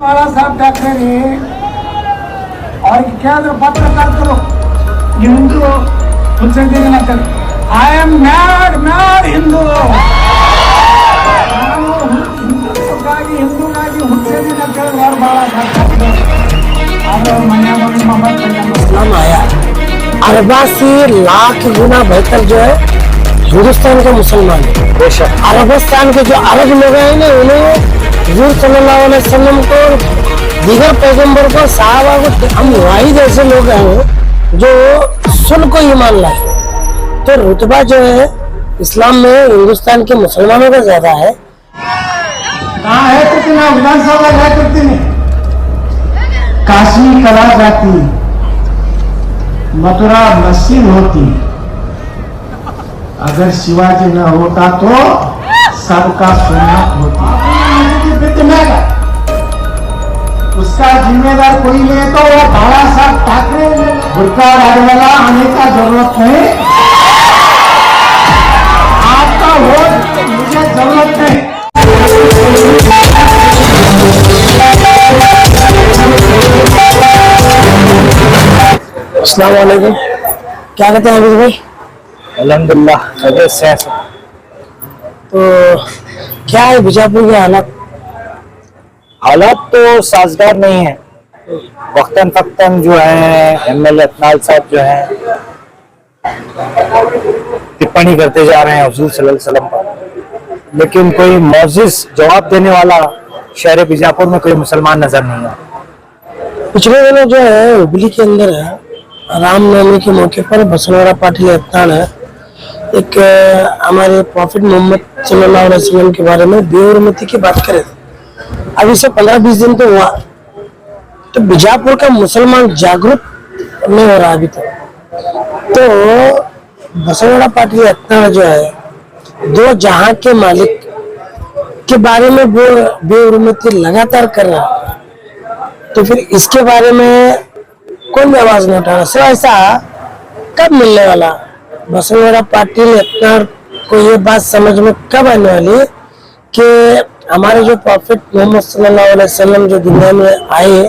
बाळासाहेब ठाकरे ಅವ್ರಿಗೆ ಕೇಳಿದ್ರು ಪತ್ರಕರ್ತರು ಹಿಂದೂ ಹುಚ್ಚಂದಿನ ಐ ಆಮ್ ಮ್ಯಾಡ್ ಹಿಂದೂ ನಾನು ಹಿಂದುಗಾಗಿ ಹುಚ್ಚಂದಿನ ಕೇಳಿದ್ರು ಅವ್ರು ಬಾಳಾಸಾहेब ठाकरे आया 88 लाख गुना बेहतर जो है हिंदुस्तान के मुसलमान है। अरबस्तान के जो अरब लोग हैं ना उन्हें हुजूर सल्लल्लाहु अलैहि वसल्लम को दीगर पैगंबर को साहबा को हम वही जैसे लोग हैं जो सुन को ईमान लाए। तो रुतबा जो है इस्लाम में हिंदुस्तान के मुसलमानों का ज्यादा है। कहाँ है कितना विधानसभा है कितनी काशी कला जाती मथुरा मस्जिद होती अगर शिवाजी न होता तो सबका सुन्नत होती। उसका जिम्मेदार कोई नहीं तो वो बाळासाहेब ठाकरे बुरका वाला आने का जरूरत नहीं। आपका वोट मुझे जरूरत नहीं। अस्सलाम वालेकुम, क्या कहते हैं अभी भाई? अल्हम्दुलिल्लाह खैरियत से हैं। तो क्या है बीजापुर के हालात तो साजगार नहीं है। वक्तन फक्तन जो है एमएलए अतनाल साहब जो है टिप्पणी करते जा रहे हैं हुजूर सल्लल्लाहु अलैहि वसल्लम पर, लेकिन कोई मौजिज़ जवाब देने वाला शहर बीजापुर में कोई मुसलमान नजर नहीं है। पिछले दिनों जो है हुबली के अंदर है रामनवमी के मौके पर बसनवाड़ा पाटिल अतनाल है एक हमारे प्रॉफिट मोहम्मद सल्लल्लाहु अलैहि वसल्लम के बारे में बेहुरमती की बात करे। अभी से 15-20 दिन तो हुआ, तो बीजापुर का मुसलमान जागरूक नहीं हो रहा अभी तक। तो बसनवाड़ा पाटिल अतनाल जो है दो जहां के मालिक के बारे में वो बेहुरमती लगातार कर रहा है, तो फिर इसके बारे में कौन भी आवाज नहीं उठा रहा। सर ऐसा कब मिलने वाला? बसनवाड़ा पाटिल अतनाल को ये बात समझ में कब आने वाली कि हमारे जो प्रॉफिट मोहम्मद सल्लल्लाहु अलैहि वसल्लम जो दुनिया में आए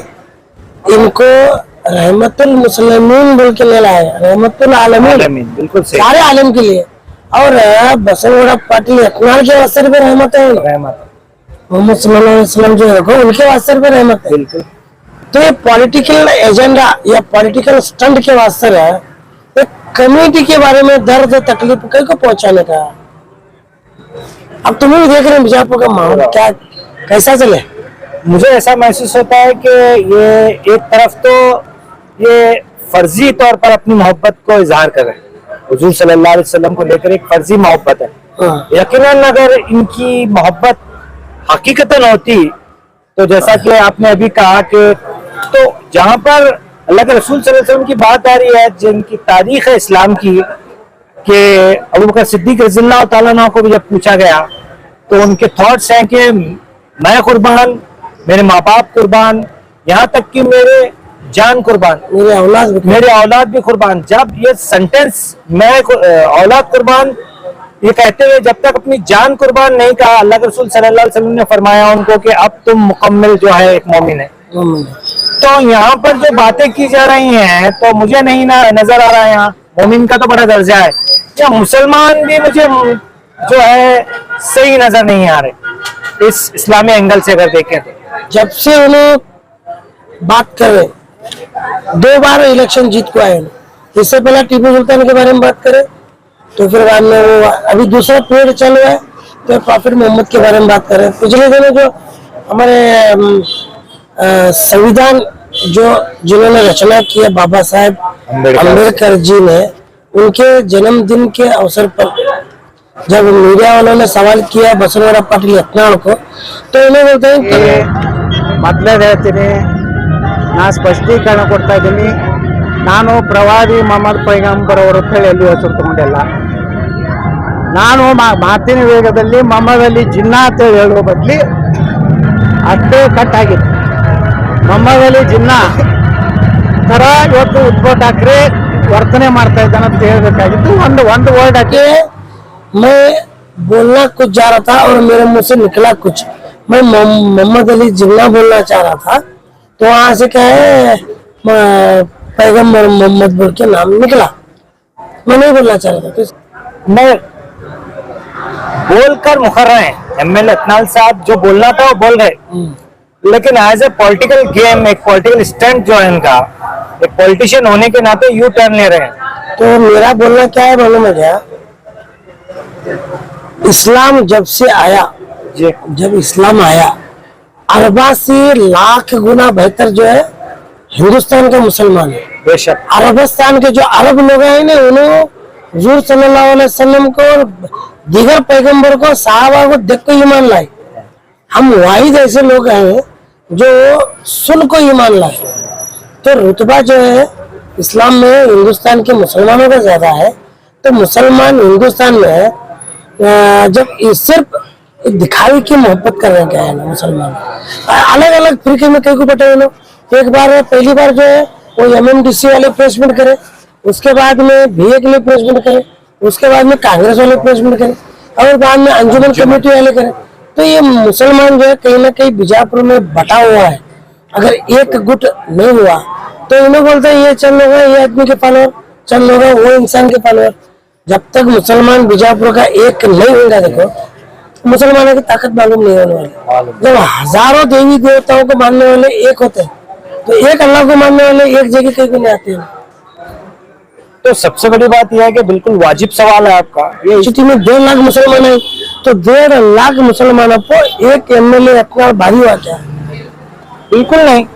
इनको रहमतुल मुसलमीन बोल के ले लाए, रहमतुल आलमीन, बिल्कुल सही, सारे आलम के लिए। और बसनवाड़ा पाटिल अतनाल के असर पे रहमत है, मोहम्मद सल्लल्लाहु अलैहि वसल्लम जो है उनके असर पे रहमत है। तो ये पॉलिटिकल एजेंडा या पॉलिटिकल स्टंट के वास्ते है, एक कम्युनिटी के बारे में दर्द तकलीफ कई को पहुंचाने का। अब तुम्हें भी देख रहे हैं बीजापुर का माहौल क्या कैसा चले। मुझे ऐसा महसूस होता है कि ये एक तरफ तो ये फर्जी तौर पर अपनी मोहब्बत को इजहार कर रहे हैं, हुजूर सल्लल्लाहु अलैहि वसल्लम को लेकर एक फर्जी मोहब्बत है। यकीनन अगर इनकी मोहब्बत हकीकतन होती तो जैसा कि आपने अभी कहा कि तो जहां पर अल्लाह के रसूल सल्लल्लाहु अलैहि वसल्लम की बात आ रही है, जिनकी तारीख है इस्लाम की, कि अबू बकर सिद्दीक रज़ियल्लाहु ताला अन्हु को भी जब पूछा गया तो उनके थॉट्स हैं कि मैं कुर्बान, मेरे माँ बाप कुर्बान, यहाँ तक कि मेरे जान कुर्बान, मेरे औलाद भी कुर्बान। जब ये सेंटेंस मैं औलाद कुर्बान ये कहते हुए जब तक अपनी जान कुर्बान नहीं कहा, अल्लाह के रसूल सल्लल्लाहु अलैहि वसल्लम ने फरमाया उनको कि अब तुम मुकम्मल जो है एक मोमिन है। तो यहाँ पर जो बातें की जा रही हैं तो मुझे नहीं नजर आ रहा है यहाँ मोमिन का तो बड़ा दर्जा है, या मुसलमान भी मुझे जो है सही नजर नहीं आ रहे इस इस्लामी एंगल से अगर देखें तो। जब से उन्हें बात कर रहे 2 बार इलेक्शन जीत को आए, इससे पहले टीपू सुल्तान के बारे में बात करें, तो फिर बाद में वो अभी दूसरा पीरियड चल रहा है तो प्रॉफिट मोहम्मद के बारे में बात करें। पिछले दिनों जो हमारे संविधान जो जिन्होंने रचना किया बाबा साहेब अम्बेडकर जी ने, उनके जन्मदिन के अवसर पर जब मीडिया वालों ने सवाल किया बसनवाड़ा पाटिल अतनाल को, तो उन्हें बोलते हैं कि मतलब ಹೇಳ್ತೀನಿ ನಾ ಸ್ಪಷ್ಟೀಕರಣ ಕೊಡ್ತಾ ಇದ್ದೀನಿ, ನಾನು ಪ್ರವಾದಿ ಮೊಹಮ್ಮದ್ ಪೈಗಂಬರ್ ಅವರ ಹೇಳಿ ಎಲ್ಲೂ ಹೆಸರು ತಗೊಂಡಿಲ್ಲ। ನಾನು ಮಾತಿನ ವೇಗದಲ್ಲಿ ಮೊಹಮ್ಮದ್ ಅಲಿ ಜಿನ್ನಾ ಅಂತ ಹೇಳುವ ಬದಲಿ ಅಷ್ಟೇ ಕಟ್ ಆಗಿತ್ತು। ಮೊಹಮ್ಮದ್ ಅಲಿ ಜಿನ್ನಾ ತರ ಇವತ್ತು ಉದ್ಧವ್ ಠಾಕ್ರೆ ವರ್ತನೆ ಮಾಡ್ತಾ ಇದ್ದಾನೆ ಅಂತ ಹೇಳ್ಬೇಕಾಗಿತ್ತು। ಒಂದು ವರ್ಡ್ ಹಾಕಿ मैं बोलना कुछ जा रहा था और मेरे मुंह से निकला कुछ, मैं मोहम्मद अली जिन्ना बोलना चाह रहा था, तो वहां से क्या है पैगम्बर मोहम्मद बोल के नाम निकला। मैं नहीं बोलना चाह रहा था, तो मैं बोलकर मुखर्रा है, एमएलए इत्नाल साहब जो बोलना था वो बोल गए, लेकिन एज ए पॉलिटिकल गेम, एक पॉलिटिकल स्टंट जो है इनका, एक पॉलिटिशियन होने के नाते यू टर्न ले रहे हैं। तो मेरा बोलना क्या है मालूम है क्या, इस्लाम जब से आया, जी जब इस्लाम आया, अरबा से लाख गुना बेहतर जो है हिंदुस्तान का मुसलमान है। बेशक अरबस्तान के जो अरब लोग हैं ना, उन्होंने हुजूर सल्लल्लाहु अलैहि वसल्लम को और दीगर पैगंबर को, साहबा को देख को ईमान लाए। हम वाहिद ऐसे लोग हैं जो सुन को ईमान लाए। तो रुतबा जो है इस्लाम में हिंदुस्तान के मुसलमानों का ज्यादा है। तो मुसलमान हिंदुस्तान में जब सिर्फ दिखावे की मोहब्बत कर रहे हैं ना मुसलमान, अलग अलग फिरके में कई को बटे लोग। एक बार पहली बार जो है वो एमएमडीसी वाले प्लेसमेंट करे, उसके बाद में बीए के लिए प्लेसमेंट करे, उसके बाद में कांग्रेस वाले प्लेसमेंट करे, और बाद में अंजुमन कमेटी वाले करे। तो ये मुसलमान जो है कहीं ना कहीं बीजापुर में बटा हुआ है। अगर एक गुट नहीं हुआ तो इन्हें बोलते हैं ये चल होगा, ये आदमी के फॉलोअर, चल होगा वो इंसान के फॉलोअर। जब तक मुसलमान बीजापुर का एक नहीं होगा, देखो मुसलमानों की ताकत मालूम नहीं होने वाली। जब हजारों देवी देवताओं को मानने वाले एक होते हैं, तो एक अल्लाह को मानने वाले एक जगह कहीं को नहीं आते हैं। तो सबसे बड़ी बात यह है कि बिल्कुल वाजिब सवाल है आपका, ये स्थिति में 1.5 लाख मुसलमान है, तो 1.5 लाख मुसलमानों को एक एमएलए अपना भारी हुआ क्या? बिल्कुल नहीं।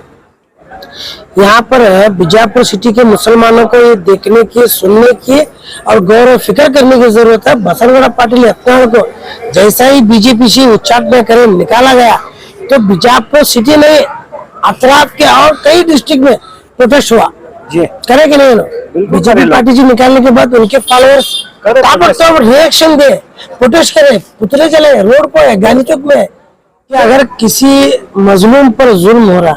यहाँ पर बीजापुर सिटी के मुसलमानों को ये देखने की, सुनने की और गौरव फिक्र करने की जरूरत है। बसनगढ़ पाटिल यत्नाल को जैसा ही बीजेपी से उच्चाटन करे निकाला गया, तो बीजापुर सिटी नहीं अतराफ के और कई डिस्ट्रिक्ट में प्रोटेस्ट हुआ। जी करे कि नहीं? बीजेपी पार्टी जी निकालने के बाद उनके फॉलोअर्स ताबड़तोड़ रिएक्शन दे, प्रोटेस्ट करे, पुतले चले रोड पर, गांधी चौक में। कि अगर किसी मजलूम पर जुल्म हो रहा,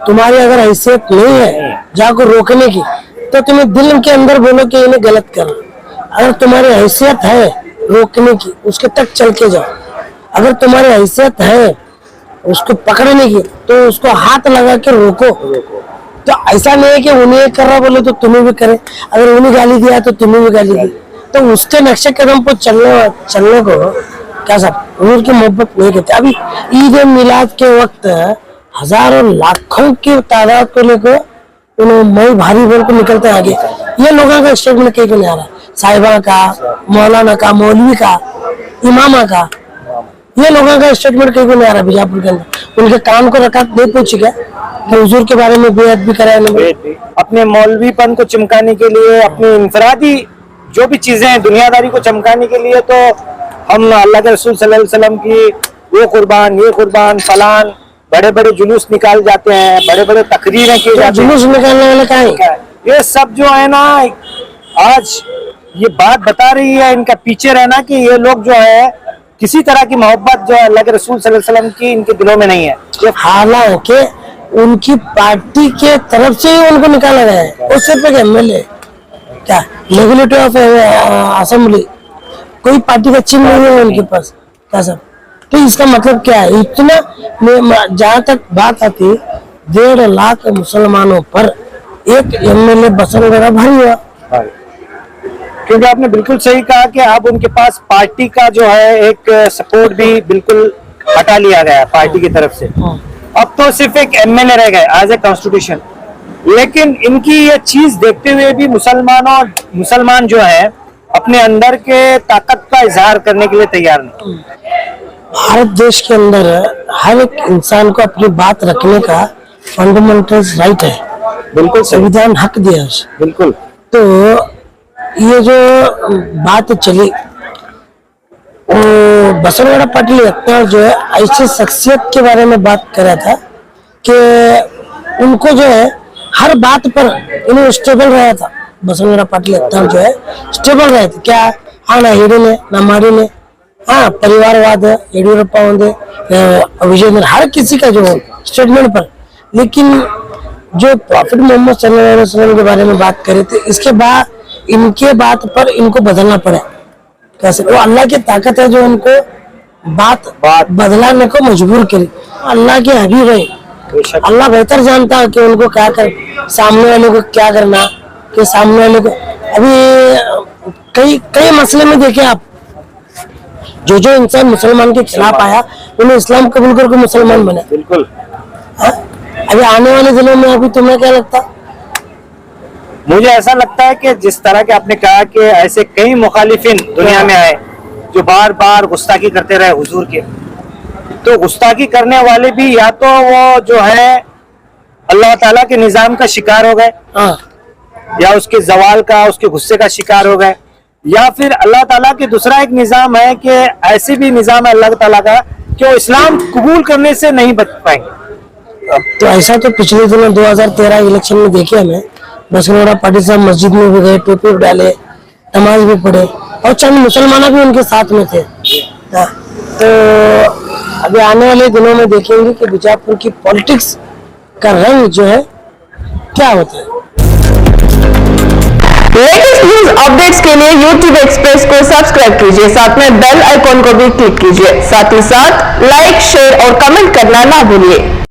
तुम्हारी अगर हैसियत नहीं है जाको रोकने की, तो तुम्हें दिल के अंदर बोलो कि इन्हें गलत कर। अगर तुम्हारी हैसियत है रोकने की, उसके तक चल के जाओ। अगर तुम्हारी हैसियत है उसको पकड़ने की, तो उसको हाथ लगा के रोको। तो ऐसा नहीं है कि उन्हें कर रहा बोले तो तुम्हें भी करे, अगर उन्हें गाली दिया तो तुम्हें भी गाली दी। तो उसके नक्शे कदम पर चलने को क्या सब हुजूर की मोहब्बत नहीं कहते। अभी ईद मिलाद के वक्त हजारों लाखों की तादाद को लेकर उन्हें मई भारी बोल को निकलते आगे। ये लोगों का स्टेटमेंट कहीं को नहीं आ रहा, साहिबा का, मौलाना का, मौलवी का, इमामा का, ये लोगों का स्टेटमेंट कहीं को नहीं आ रहा बीजापुर के अंदर। उनके काम को रखा नहीं पूछी क्या कि हुजूर के बारे में बेअदबी कराया नहीं? अपने मौलवीपन को चमकाने के लिए, अपनी इंफरादी जो भी चीजें हैं दुनियादारी को चमकाने के लिए, तो हम अल्लाह के रसूल सल्लल्लाहु अलैहि वसल्लम की वो कुर्बान, ये कुर्बान, फलान, बड़े बड़े जुलूस निकाल जाते हैं, बड़े बड़े तकरीरें की जाती हैं। जुलूस निकालने वाले क्या है? ये सब जो है ना, आज ये बात बता रही है इनका पीछे रहना कि ये लोग जो है किसी तरह की मोहब्बत जो है अल्लाह के रसूल सल्लल्लाहु अलैहि वसल्लम की इनके दिलों में नहीं है। हालांकि उनकी पार्टी के तरफ से ही उनको निकाला गया है। और सिर्फ एक एमएलए क्या लेजिस्लेटिव ऑफ असेंबली, कोई पार्टी का चिन्ह नहीं है उनके पास क्या सब। तो इसका मतलब क्या है? इतना जहाँ तक बात आती 1.5 लाख मुसलमानों पर एक एमएलए बसनगढ़ भारी हुआ। क्योंकि आपने बिल्कुल सही कहा कि अब उनके पास पार्टी का जो है एक सपोर्ट भी बिल्कुल हटा लिया गया पार्टी की तरफ से। अब तो सिर्फ एक एमएलए रह गए एज ए कॉन्स्टिट्यूशन। लेकिन इनकी ये चीज देखते हुए भी मुसलमान जो है अपने अंदर के ताकत का इजहार करने के लिए तैयार नहीं। भारत देश के अंदर हर एक इंसान को अपनी बात रखने का फंडामेंटल राइट है, बिल्कुल संविधान हक दिया है उसे। बिल्कुल। तो ये जो बात चली, बसनगढ़ पाटिल यत्नाल जो है ऐसी शख्सियत के बारे में बात कर रहा था कि उनको जो है हर बात पर इन्हें स्टेबल रहा था। बसनगढ़ पाटिल यत्नाल जो है स्टेबल रहे थे। क्या हाँ ना हिडने ना मारिने, हाँ परिवारवाद है, येडियुरप्पा होंगे, विजय हर किसी का जो स्टेटमेंट पर। लेकिन जो प्रॉफिट मोहम्मद सल्लल्लाहु अलैहि वसल्लम के बारे में बात करे थे, इसके बाद इनके बात पर इनको बदलना पड़ा। कैसे? वो अल्लाह की ताकत है जो उनको बात बात बदलाने को मजबूर करी। अल्लाह के हबीब है, बेशक अल्लाह बेहतर जानता है कि उनको क्या कर, सामने वाले को क्या करना, कि सामने वाले को अभी कई कई मसले में देखे आप, जो जो इंसान मुसलमान के खिलाफ आया उन्हें इस्लाम कबूल करके मुसलमान बने। बिल्कुल। हाँ? अभी आने वाले दिनों में अभी तुम्हें क्या लगता? मुझे ऐसा लगता है कि जिस तरह के आपने कहा कि ऐसे कई मुखालिफिन दुनिया में आए जो बार बार गुस्ताखी करते रहे हुजूर के, तो गुस्ताखी करने वाले भी या तो वो जो है अल्लाह ताला के निजाम का शिकार हो गए, हाँ या उसके जवाल का, उसके गुस्से का शिकार हो गए, या फिर अल्लाह ताला के दूसरा एक निजाम है कि ऐसे भी निजाम है अल्लाह ताला का कि वो इस्लाम कबूल करने से नहीं बच पाएंगे। तो ऐसा तो पिछले दिनों 2013 इलेक्शन में देखे हमें, बसनोड़ा पाटिल साहब मस्जिद में भी गए, टोपी भी डाले, नमाज भी पढ़े और चंद मुसलमान भी उनके साथ में थे। हाँ, तो अभी आने वाले दिनों में देखेंगे कि बीजापुर की पॉलिटिक्स का रंग जो है क्या होता है। लेटेस्ट न्यूज अपडेट्स के लिए YouTube एक्सप्रेस को सब्सक्राइब कीजिए, साथ में बेल आइकॉन को भी क्लिक कीजिए, साथ ही साथ लाइक, शेयर और कमेंट करना ना भूलिए।